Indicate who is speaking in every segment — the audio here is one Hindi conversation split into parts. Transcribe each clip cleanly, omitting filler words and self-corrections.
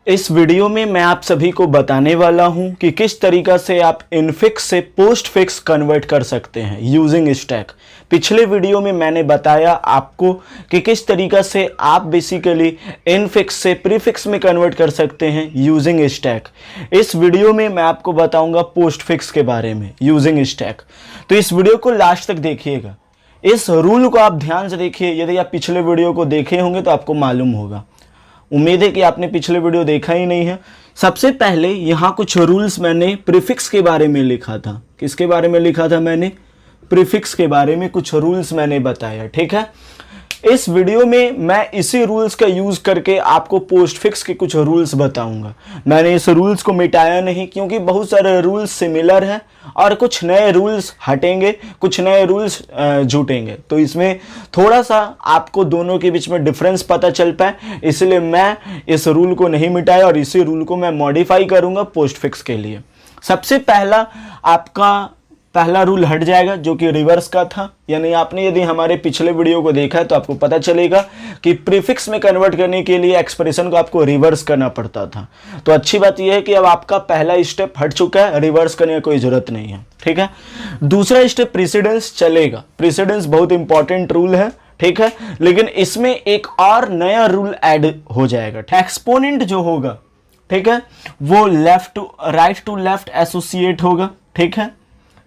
Speaker 1: इस वीडियो में मैं आप सभी को बताने वाला हूं कि किस तरीका से आप इनफिक्स से पोस्ट फिक्स कन्वर्ट कर सकते हैं यूजिंग स्टैक। पिछले वीडियो में मैंने बताया आपको कि किस तरीका से आप बेसिकली इनफिक्स से प्रीफिक्स में कन्वर्ट कर सकते हैं यूजिंग स्टैक। इस वीडियो में मैं आपको बताऊंगा पोस्ट फिक्स के बारे में यूजिंग स्टैक। तो इस वीडियो को लास्ट तक देखिएगा। इस रूल को आप ध्यान से देखिए। यदि आप पिछले वीडियो को देखे होंगे तो आपको मालूम होगा। उम्मीद है कि आपने पिछले वीडियो देखा ही नहीं है। सबसे पहले यहाँ कुछ रूल्स मैंने प्रीफिक्स के बारे में लिखा था। किसके बारे में लिखा था मैंने? प्रीफिक्स के बारे में कुछ रूल्स मैंने बताया, ठीक है। इस वीडियो में मैं इसी रूल्स का यूज करके आपको पोस्ट फिक्स के कुछ रूल्स बताऊंगा। मैंने इस रूल्स को मिटाया नहीं, क्योंकि बहुत सारे रूल्स सिमिलर हैं और कुछ नए रूल्स हटेंगे, कुछ नए रूल्स जुटेंगे। तो इसमें थोड़ा सा आपको दोनों के बीच में डिफरेंस पता चल पाए, इसलिए मैं इस रूल को नहीं मिटाया और इसी रूल को मैं मॉडिफाई करूंगा पोस्ट फिक्स के लिए। सबसे पहला आपका पहला रूल हट जाएगा, जो कि रिवर्स का था। यानी आपने यदि हमारे पिछले वीडियो को देखा है तो आपको पता चलेगा कि प्रीफिक्स में कन्वर्ट करने के लिए एक्सप्रेशन को आपको रिवर्स करना पड़ता था। तो अच्छी बात यह है कि अब आपका पहला स्टेप हट चुका है, रिवर्स करने की कोई जरूरत नहीं है, ठीक है। दूसरा स्टेप प्रीसिडेंस चलेगा। प्रीसिडेंस बहुत इंपॉर्टेंट रूल है, ठीक है, लेकिन इसमें एक और नया रूल ऐड हो जाएगा। एक्सपोनेंट जो होगा, ठीक है, वो राइट टू लेफ्ट एसोसिएट होगा, ठीक है।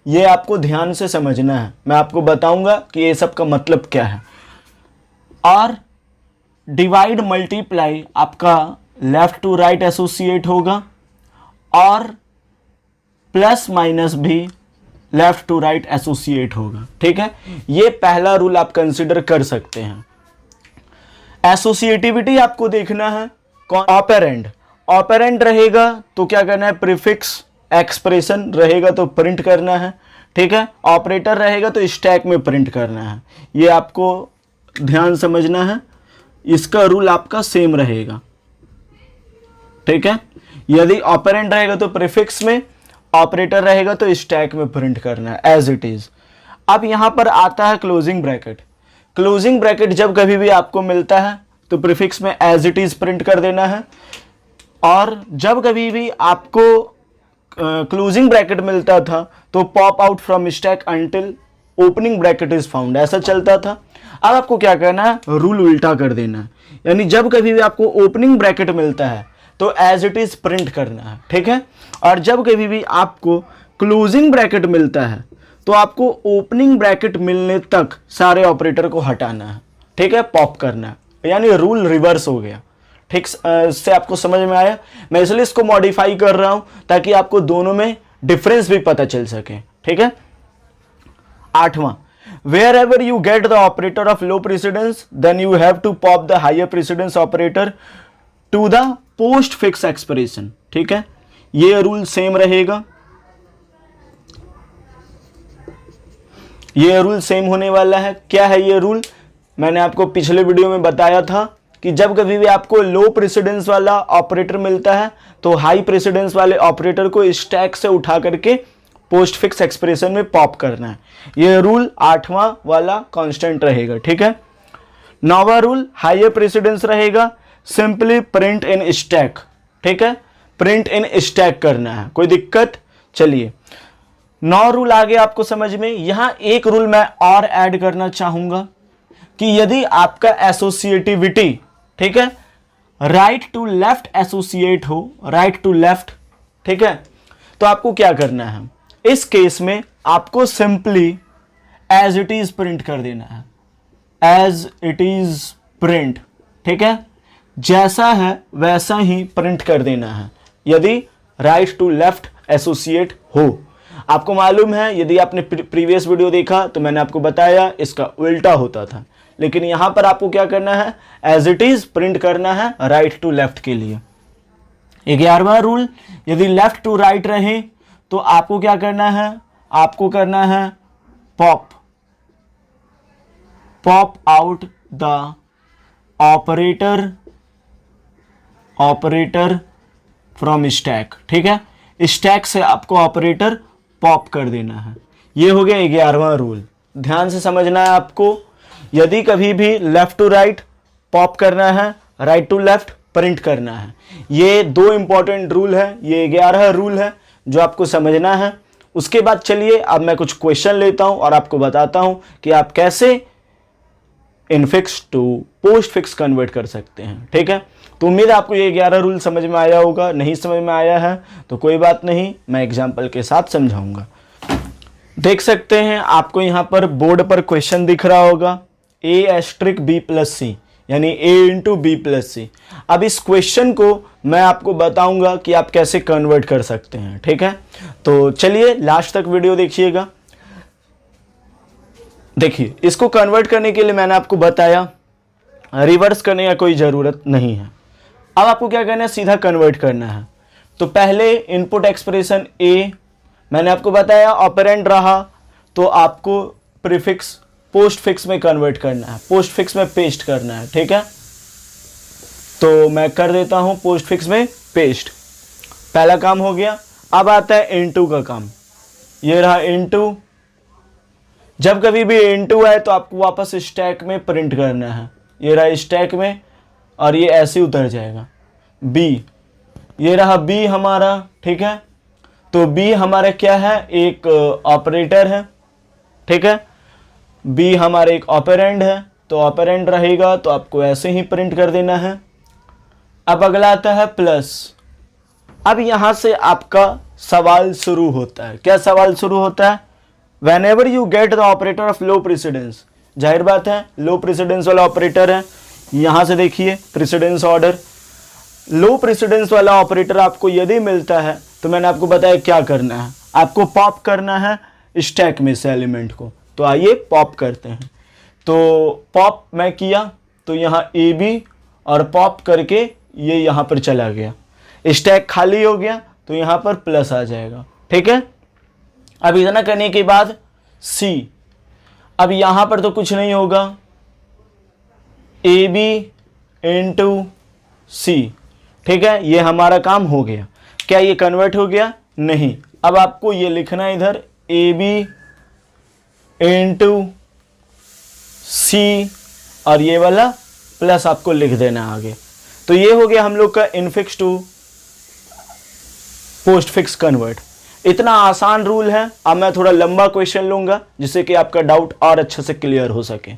Speaker 1: ये आपको ध्यान से समझना है। मैं आपको बताऊंगा कि ये सब का मतलब क्या है। और डिवाइड मल्टीप्लाई आपका लेफ्ट टू राइट एसोसिएट होगा और प्लस माइनस भी लेफ्ट टू राइट एसोसिएट होगा, ठीक है। ये पहला रूल आप कंसिडर कर सकते हैं। एसोसिएटिविटी आपको देखना है। ऑपरेंड ऑपरेंड रहेगा तो क्या करना है? प्रीफिक्स। एक्सप्रेशन रहेगा तो प्रिंट करना है, ठीक है। ऑपरेटर रहेगा तो स्टैक में प्रिंट करना है। ये आपको ध्यान समझना है। इसका रूल आपका सेम रहेगा, ठीक है। यदि ऑपरेंड रहेगा तो प्रीफिक्स में, ऑपरेटर रहेगा तो स्टैक में प्रिंट करना है एज इट इज। अब यहां पर आता है क्लोजिंग ब्रैकेट। क्लोजिंग ब्रैकेट जब कभी भी आपको मिलता है तो प्रीफिक्स में एज इट इज प्रिंट कर देना है, और जब कभी भी आपको क्लोजिंग ब्रैकेट मिलता था तो pop out from stack until opening bracket is found, ऐसा चलता था। अब आपको क्या करना है? रूल उल्टा कर देना है। यानी जब कभी भी आपको ओपनिंग ब्रैकेट मिलता है तो एज इट इज प्रिंट करना है, ठीक है। और जब कभी भी आपको क्लोजिंग ब्रैकेट मिलता है तो आपको ओपनिंग ब्रैकेट मिलने तक सारे ऑपरेटर को हटाना है, ठीक है, पॉप करना है। यानी रूल रिवर्स हो गया, ठीक से आपको समझ में आया? मैं इसलिए इसको मॉडिफाई कर रहा हूं ताकि आपको दोनों में डिफरेंस भी पता चल सके, ठीक है। 8वां, wherever you get the operator of low precedence then you have to pop the higher precedence operator to the postfix expression, ठीक है। ये रूल सेम रहेगा। ये रूल सेम होने वाला है। क्या है ये रूल? मैंने आपको पिछले वीडियो में बताया था कि जब कभी भी आपको लो प्रेसिडेंस वाला ऑपरेटर मिलता है तो हाई प्रेसिडेंस वाले ऑपरेटर को स्टैक से उठा करके पोस्ट फिक्स एक्सप्रेशन में पॉप करना है। यह रूल 8वां वाला कांस्टेंट रहेगा, ठीक है। 9वां रूल हायर प्रेसिडेंस रहेगा, सिंपली प्रिंट इन स्टैक, ठीक है। प्रिंट इन स्टैक करना है, कोई दिक्कत? चलिए 9 रूल आ गए आपको समझ में। यहां एक रूल मैं और ऐड करना चाहूंगा कि यदि आपका एसोसिएटिविटी, ठीक है, राइट टू लेफ्ट एसोसिएट हो, राइट टू लेफ्ट, ठीक है, तो आपको क्या करना है? इस केस में आपको simply as it is print कर देना है। एज इट इज प्रिंट, ठीक है, जैसा है वैसा ही प्रिंट कर देना है यदि राइट टू लेफ्ट एसोसिएट हो। आपको मालूम है, यदि आपने प्रीवियस वीडियो देखा तो मैंने आपको बताया इसका उल्टा होता था, लेकिन यहां पर आपको क्या करना है? एज इट इज प्रिंट करना है राइट टू लेफ्ट के लिए। 11वां रूल, यदि लेफ्ट टू राइट रहे तो आपको क्या करना है? आपको करना है pop out the operator from stack, ठीक है। स्टैक से आपको ऑपरेटर पॉप कर देना है। ये हो गया 11वां रूल। ध्यान से समझना है आपको। यदि कभी भी लेफ्ट टू राइट पॉप करना है, राइट टू लेफ्ट प्रिंट करना है। ये 2 इंपॉर्टेंट रूल है, ये 11 रूल है जो आपको समझना है। उसके बाद चलिए अब मैं कुछ क्वेश्चन लेता हूं और आपको बताता हूं कि आप कैसे infix to postfix convert कर सकते हैं। ठीक है, तो उम्मीद है आपको ये 11 रूल समझ में आया होगा। नहीं समझ में आया है तो कोई बात नहीं, मैं एग्जाम्पल के साथ समझाऊंगा। देख सकते हैं आपको यहाँ पर बोर्ड पर क्वेश्चन दिख रहा होगा, a*b+c यानी a इंटू b+c। अब इस क्वेश्चन को मैं आपको बताऊंगा कि आप कैसे कन्वर्ट कर सकते हैं। ठीक है, तो चलिए लास्ट तक वीडियो देखिएगा। देखिए, इसको कन्वर्ट करने के लिए मैंने आपको बताया रिवर्स करने का कोई ज़रूरत नहीं है। अब आपको क्या करना है, सीधा कन्वर्ट करना है। तो पहले इनपुट एक्सप्रेशन a मैंने आपको बताया ऑपरेंड रहा, तो आपको प्रीफिक्स पोस्ट फिक्स में कन्वर्ट करना है, पोस्ट फिक्स में पेस्ट करना है। ठीक है, तो मैं कर देता हूं पोस्ट फिक्स में पेस्ट। पहला काम हो गया। अब आता है इनटू का काम। ये रहा इनटू। जब कभी भी इनटू आए तो आपको वापस स्टैक में प्रिंट करना है। ये रहा स्टैक में और ये ऐसे उतर जाएगा। बी, ये रहा बी हमारा। ठीक है, तो बी हमारा क्या है, एक ऑपरेटर है। ठीक है, बी हमारा एक ऑपरेंड है, तो ऑपरेंड रहेगा तो आपको ऐसे ही प्रिंट कर देना है। अब अगला आता है प्लस। अब यहां से आपका सवाल शुरू होता है। क्या सवाल शुरू होता है, whenever you get the operator of low precedence, जाहिर बात है लो प्रेसिडेंस वाला ऑपरेटर है। यहां से देखिए प्रेसिडेंस ऑर्डर, लो प्रेसिडेंस वाला ऑपरेटर आपको यदि मिलता है तो मैंने आपको बताया क्या करना है, आपको पॉप करना है स्टैक में से एलिमेंट को। तो आइए पॉप करते हैं। तो पॉप मैं किया तो यहाँ ए बी और पॉप करके ये यहाँ पर चला गया, स्टैक खाली हो गया तो यहाँ पर प्लस आ जाएगा। ठीक है, अब इतना करने के बाद सी, अब यहाँ पर तो कुछ नहीं होगा, ए बी इंटू सी। ठीक है, ये हमारा काम हो गया। क्या ये कन्वर्ट हो गया? नहीं। अब आपको ये लिखना है इधर ए बी इंटू सी और ये वाला प्लस आपको लिख देना आगे। तो ये हो गया हम लोग का infix to postfix convert. इतना आसान रूल है। अब मैं थोड़ा लंबा क्वेश्चन लूंगा जिससे कि आपका डाउट और अच्छे से क्लियर हो सके।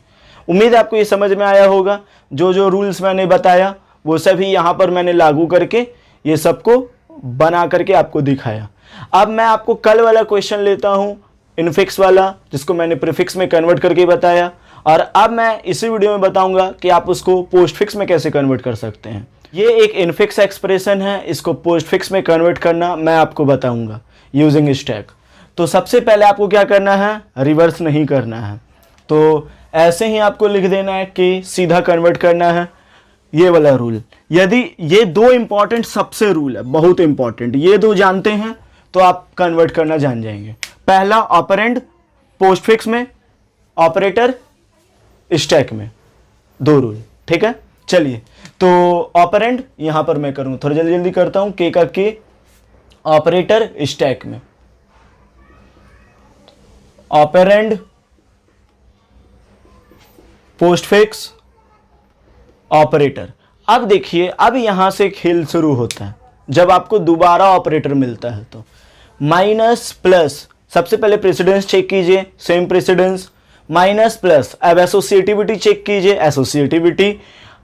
Speaker 1: उम्मीद है आपको ये समझ में आया होगा। जो जो रूल्स मैंने बताया वो सभी यहाँ पर मैंने लागू करके ये सबको बना करके आपको दिखाया। अब मैं आपको कल वाला क्वेश्चन लेता हूँ, इनफिक्स वाला, जिसको मैंने प्रीफिक्स में कन्वर्ट करके बताया। और अब मैं इसी वीडियो में बताऊंगा कि आप उसको पोस्ट फिक्स में कैसे कन्वर्ट कर सकते हैं। ये एक इनफिक्स एक्सप्रेशन है, इसको पोस्ट फिक्स में कन्वर्ट करना मैं आपको बताऊंगा यूजिंग स्टैक। तो सबसे पहले आपको क्या करना है, रिवर्स नहीं करना है। तो ऐसे ही आपको लिख देना है कि सीधा कन्वर्ट करना है, ये वाला रूल। यदि ये 2 इंपॉर्टेंट सबसे रूल है, बहुत इंपॉर्टेंट, ये 2 जानते हैं तो आप कन्वर्ट करना जान जाएंगे। पहला ऑपरेंड पोस्ट फिक्स में, ऑपरेटर स्टैक में, 2 रूल। ठीक है, चलिए तो ऑपरेंड यहां पर मैं करूं, थोड़ा जल्दी जल्दी करता हूं। के का के, ऑपरेटर स्टैक में, ऑपरेंड पोस्ट फिक्स ऑपरेटर। अब देखिए, अब यहां से खेल शुरू होता है। जब आपको दोबारा ऑपरेटर मिलता है तो माइनस प्लस, सबसे पहले प्रेसिडेंस चेक कीजिए, सेम प्रेसिडेंस, माइनस प्लस। अब एसोसिएटिविटी चेक कीजिए, एसोसिएटिविटी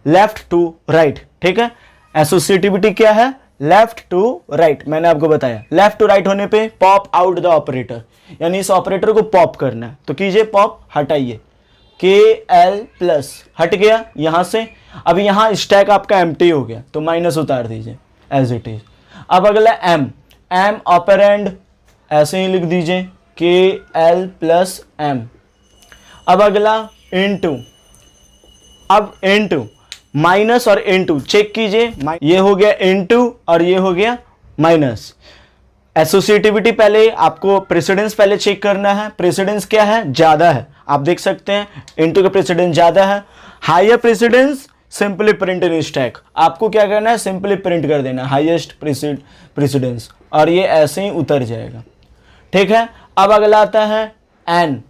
Speaker 1: लेफ्ट टू राइट। ठीक है, एसोसिएटिविटी क्या है, लेफ्ट टू राइट। मैंने आपको बताया लेफ्ट टू राइट होने पे पॉप आउट द ऑपरेटर, यानी इस ऑपरेटर को पॉप करना है। तो कीजिए पॉप, हटाइए, के एल प्लस हट गया यहां से। अब यहां स्टैक आपका एम्प्टी हो गया तो माइनस उतार दीजिए एज इट इज। अब अगला एम, एम ऑपरेंड ऐसे ही लिख दीजिए, के एल प्लस एम। अब अगला इनटू, अब इनटू माइनस और इनटू चेक कीजिए, ये हो गया इनटू और ये हो गया माइनस। एसोसिएटिविटी पहले आपको प्रेसिडेंस पहले चेक करना है, प्रेसिडेंस क्या है, ज्यादा है। आप देख सकते हैं इनटू का प्रेसिडेंस ज्यादा है। Higher precedence simply print in stack, आपको क्या करना है, सिंपली प्रिंट कर देना हाईएस्ट प्रेसिडेंस और ये ऐसे ही उतर जाएगा। ठीक है, अब अगला आता है एन।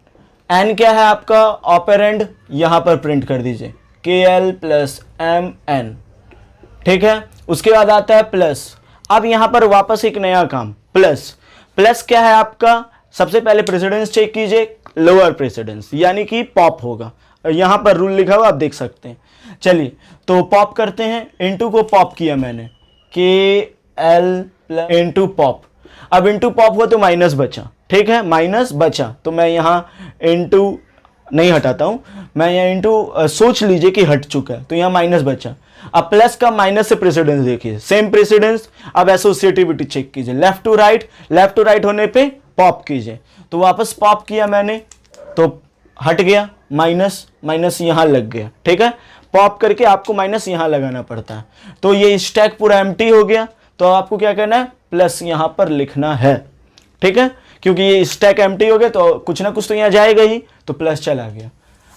Speaker 1: एन क्या है आपका, ऑपरेंड, यहां पर प्रिंट कर दीजिए, के एल प्लस एम एन। ठीक है। उसके बाद आता है प्लस। अब यहां पर वापस एक नया काम, प्लस। प्लस क्या है आपका, सबसे पहले प्रेसिडेंस चेक कीजिए, लोअर प्रेसिडेंस यानी कि पॉप होगा। यहां पर रूल लिखा हुआ आप देख सकते हैं। चलिए तो पॉप करते हैं, इनटू को पॉप किया मैंने, के एल इनटू पॉप। अब इनटू पॉप हुआ तो माइनस बचा, ठीक है, माइनस बचा तो मैं यहां इनटू नहीं हटाता हूं, मैं यहाँ इनटू सोच लीजिए कि हट चुका है तो यहाँ माइनस बचा। अब प्लस का माइनस से प्रेसिडेंस देखिए, सेम प्रेसिडेंस। अब एसोसिएटिविटी चेक कीजिए, लेफ्ट टू राइट होने पे पॉप कीजिए, तो वापस पॉप किया मैंने तो हट गया, माइनस माइनस यहां लग गया, ठीक है। पॉप करके आपको माइनस यहां लगाना पड़ता है, तो ये स्टैक पूरा एम्प्टी हो गया। तो आपको क्या करना है, प्लस यहां पर लिखना है, ठीक है, क्योंकि ये स्टैक एम्प्टी हो गया तो कुछ ना कुछ तो यहां जाएगा ही, तो प्लस चला गया।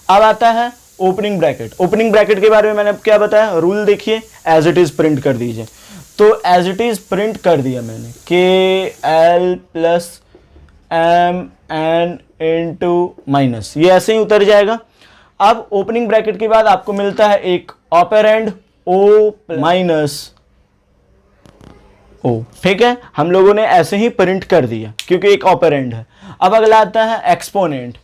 Speaker 1: अब आता है ओपनिंग ब्रैकेट। ओपनिंग ब्रैकेट के बारे में मैंने क्या बताया, रूल देखिए, एज इट इज प्रिंट कर दीजिए। तो एज इट इज प्रिंट कर दिया मैंने, K L plus M N into minus, ये ऐसे ही उतर जाएगा। अब ओपनिंग ब्रैकेट के बाद आपको मिलता है एक ऑपरेंड ओ माइनस ओ, ठीक है। हम लोगों ने ऐसे ही प्रिंट कर दिया क्योंकि एक ऑपरेंड है। अब अगला आता है एक्सपोनेंट।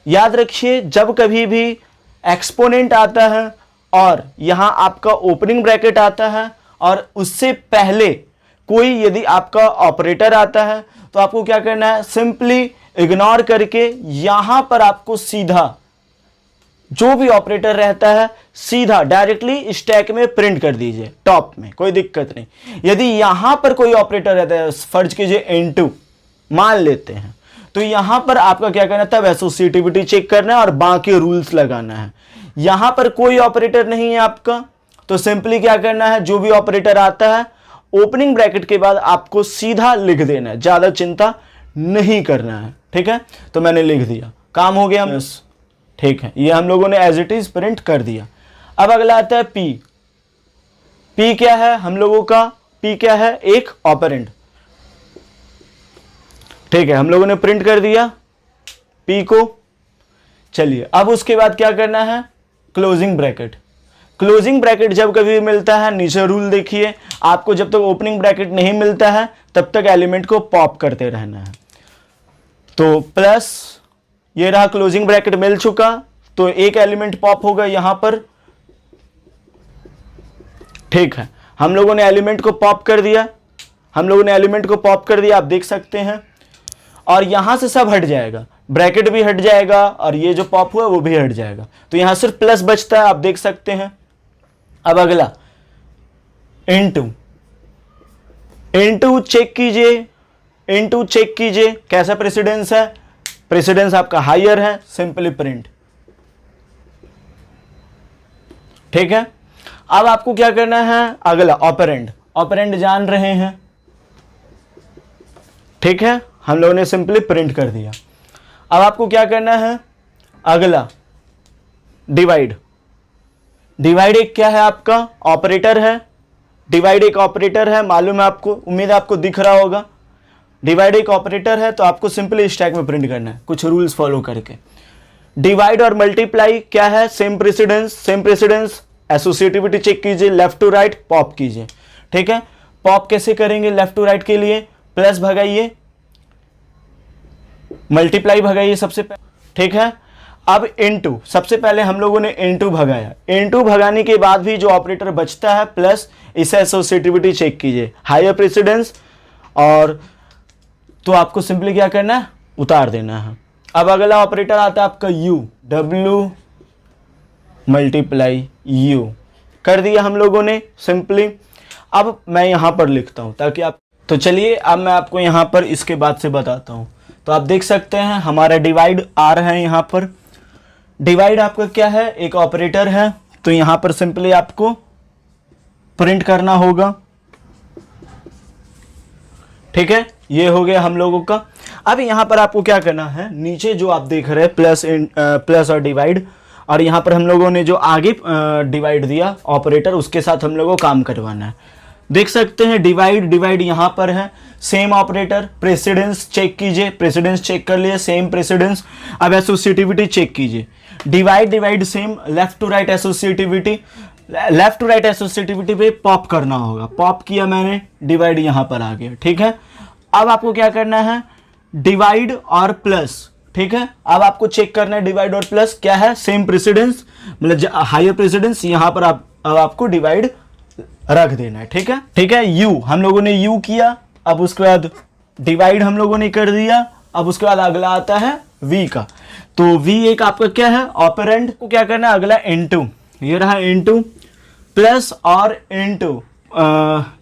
Speaker 1: याद रखिए जब कभी भी एक्सपोनेंट आता है और यहां आपका ओपनिंग ब्रैकेट आता है और उससे पहले कोई यदि आपका ऑपरेटर आता है तो आपको क्या करना है, सिंपली इग्नोर करके यहां पर आपको सीधा जो भी ऑपरेटर रहता है सीधा डायरेक्टली स्टैक में प्रिंट कर दीजिए, टॉप में, कोई दिक्कत नहीं। यदि यहां पर कोई ऑपरेटर रहता है, फर्ज कीजिए इनटू मान लेते हैं, तो यहां पर आपका क्या करना है, तब एसोसिएटिविटी चेक करना है और बाकी रूल्स लगाना है। यहां पर कोई ऑपरेटर नहीं है आपका, तो सिंपली क्या करना है, जो भी ऑपरेटर आता है ओपनिंग ब्रैकेट के बाद आपको सीधा लिख देना है, ज्यादा चिंता नहीं करना है, ठीक है। तो मैंने लिख दिया, काम हो गया, ठीक है। ये हम लोगों ने एज इट इज प्रिंट कर दिया। अब अगला आता है पी। पी क्या है हम लोगों का, पी क्या है, एक ऑपरेंड, ठीक है। हम लोगों ने प्रिंट कर दिया पी को। चलिए अब उसके बाद क्या करना है, क्लोजिंग ब्रैकेट। क्लोजिंग ब्रैकेट जब कभी मिलता है, नीचे रूल देखिए, आपको जब तक ओपनिंग ब्रैकेट नहीं मिलता है तब तक एलिमेंट को पॉप करते रहना है। तो प्लस ये रहा, क्लोजिंग ब्रैकेट मिल चुका तो एक एलिमेंट पॉप होगा यहां पर, ठीक है। हम लोगों ने एलिमेंट को पॉप कर दिया, आप देख सकते हैं, और यहां से सब हट जाएगा, ब्रैकेट भी हट जाएगा और ये जो पॉप हुआ वो भी हट जाएगा, तो यहां सिर्फ प्लस बचता है, आप देख सकते हैं। अब अगला इनटू चेक कीजिए, कैसा प्रेसिडेंस है, प्रेसिडेंस आपका हायर है, सिंपली प्रिंट, ठीक है। अब आपको क्या करना है, अगला ऑपरेंड जान रहे हैं, ठीक है। हम लोगों ने सिंपली प्रिंट कर दिया। अब आपको क्या करना है, अगला डिवाइड एक क्या है आपका, ऑपरेटर है। डिवाइड एक ऑपरेटर है, मालूम है आपको, उम्मीद है आपको दिख रहा होगा। डिवाइड एक ऑपरेटर है तो आपको सिंपली स्टैक में प्रिंट करना है, कुछ रूल्स फॉलो करके। डिवाइड और मल्टीप्लाई क्या है, सेम प्रेसिडेंस, एसोसिएटिविटी चेक कीजिए, लेफ्ट टू राइट पॉप कीजिए, ठीक है। पॉप कैसे करेंगे, लेफ्ट टू राइट के लिए प्लस भगाइए, मल्टीप्लाई भगाइए सबसे पहले, ठीक है। अब इनटू, सबसे पहले हम लोगों ने इनटू भगाया, इनटू भगाने के बाद भी जो ऑपरेटर बचता है प्लस, इसे एसोसिएटिविटी चेक कीजिए, हायर प्रेसिडेंस, और तो आपको सिंपली क्या करना है, उतार देना है। अब अगला ऑपरेटर आता है आपका यू, डब्ल्यू मल्टीप्लाई यू कर दिया हम लोगों ने सिंपली। अब मैं यहां पर लिखता हूं ताकि आप, तो चलिए अब मैं आपको यहां पर इसके बाद से बताता हूं। तो आप देख सकते हैं हमारा डिवाइड आ रहा है, यहां पर डिवाइड आपका क्या है, एक ऑपरेटर है, तो यहां पर सिंपली आपको प्रिंट करना होगा, ठीक है। ये हो गया हम लोगों का। अब यहां पर आपको क्या करना है, नीचे जो आप देख रहे हैं प्लस और डिवाइड, और यहां पर हम लोगों ने जो आगे डिवाइड दिया ऑपरेटर, उसके साथ हम लोगों को काम करवाना है। देख सकते हैं डिवाइड यहां पर है, सेम ऑपरेटर, प्रेसिडेंस चेक कीजिए, प्रेसिडेंस चेक कर लिए, सेम प्रेसिडेंस। अब एसोसिएटिविटी चेक कीजिए, divide same, left to right associativity, left to right associativity पे पॉप करना होगा, पॉप किया मैंने, डिवाइड यहां पर आ गया, ठीक है। अब आपको क्या करना है, डिवाइड और प्लस, ठीक है। अब आपको चेक करना है डिवाइड और प्लस क्या है, सेम प्रेसिडेंस, मतलब हायर प्रेसिडेंस, यहां पर अब आपको डिवाइड रख देना है, ठीक है, ठीक है। यू हम लोगों ने यू किया, अब उसके बाद डिवाइड हम लोगों ने कर दिया, अब उसके बाद अगला आता है v का, तो v एक आपका क्या है, ऑपरेंड को क्या करना है, अगला इनटू, ये रहा इनटू, प्लस और इनटू,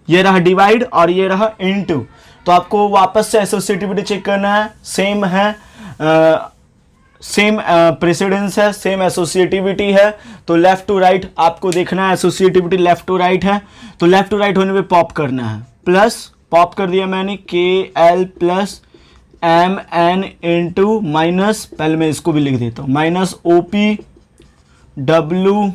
Speaker 1: ये रहा डिवाइड और ये रहा इनटू, तो आपको वापस से एसोसिएटिविटी चेक करना है, सेम है, सेम प्रेसिडेंस है, सेम एसोसिएटिविटी है, तो लेफ्ट टू राइट आपको देखना है, एसोसिएटिविटी लेफ्ट टू राइट है, तो लेफ्ट टू राइट होने पे पॉप करना है, प्लस पॉप कर दिया मैंने, K L plus M N into minus, पहले मैं इसको भी लिख देता हूं, minus O P W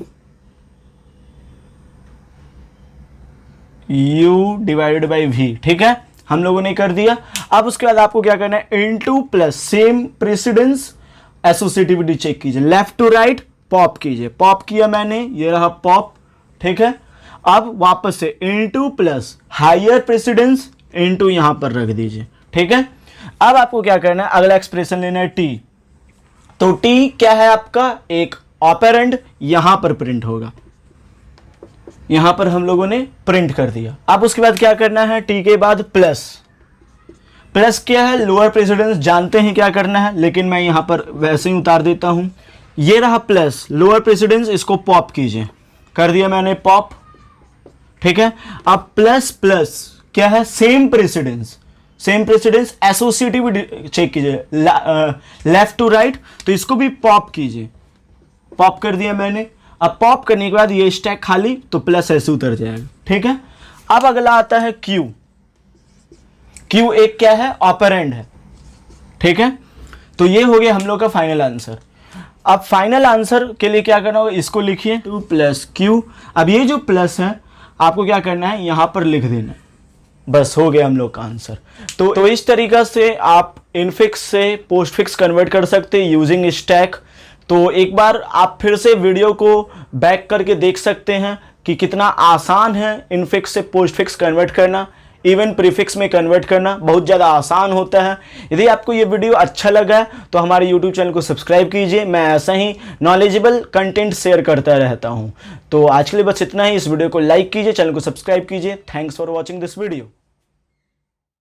Speaker 1: U divided by V, ठीक है, हम लोगों ने कर दिया। अब उसके बाद आपको क्या करना है, into plus same precedence, associativity check कीजिए, लेफ्ट टू राइट पॉप कीजिए, पॉप किया मैंने, ये रहा पॉप, ठीक है। अब वापस से into plus higher precedence into यहां पर रख दीजिए, ठीक है। अब आपको क्या करना है, अगला एक्सप्रेशन लेना है टी, तो टी क्या है आपका, एक ऑपरेंड, यहां पर प्रिंट होगा, यहां पर हम लोगों ने प्रिंट कर दिया। अब उसके बाद क्या करना है, टी के बाद प्लस, प्लस क्या है, लोअर प्रेसिडेंस, जानते हैं क्या करना है, लेकिन मैं यहां पर वैसे ही उतार देता हूं, ये रहा प्लस, लोअर प्रेसिडेंस, इसको पॉप कीजिए, कर दिया मैंने पॉप, ठीक है। अब प्लस प्लस क्या है, same precedence, same precedence, associativity check कीजिए, लेफ्ट टू राइट, तो इसको भी पॉप कीजिए, पॉप कर दिया मैंने। अब पॉप करने के बाद ये स्टैक खाली, तो प्लस ऐसे उतर जाएगा, ठीक है। अब अगला आता है क्यू, क्यू एक क्या है, ऑपरेंड है, ठीक है। तो ये हो गया हम लोग का फाइनल आंसर। अब फाइनल आंसर के लिए क्या करना होगा, इसको लिखिए 2 प्लस क्यू, अब ये जो प्लस है आपको क्या करना है, यहां पर लिख देना, बस हो गया हम लोग का आंसर। तो इस तरीका से आप इनफिक्स से पोस्ट फिक्स कन्वर्ट कर सकते हैं यूजिंग स्टैक। तो एक बार आप फिर से वीडियो को बैक करके देख सकते हैं कि कितना आसान है इनफिक्स से पोस्ट फिक्स कन्वर्ट करना, इवन प्रीफिक्स में कन्वर्ट करना बहुत ज़्यादा आसान होता है। यदि आपको ये वीडियो अच्छा लगा है तो हमारे यूट्यूब चैनल को सब्सक्राइब कीजिए, मैं ऐसा ही नॉलेजेबल कंटेंट शेयर करता रहता हूँ। तो आज के लिए बस इतना ही, इस वीडियो को लाइक कीजिए, चैनल को सब्सक्राइब कीजिए। Thanks for watching this video.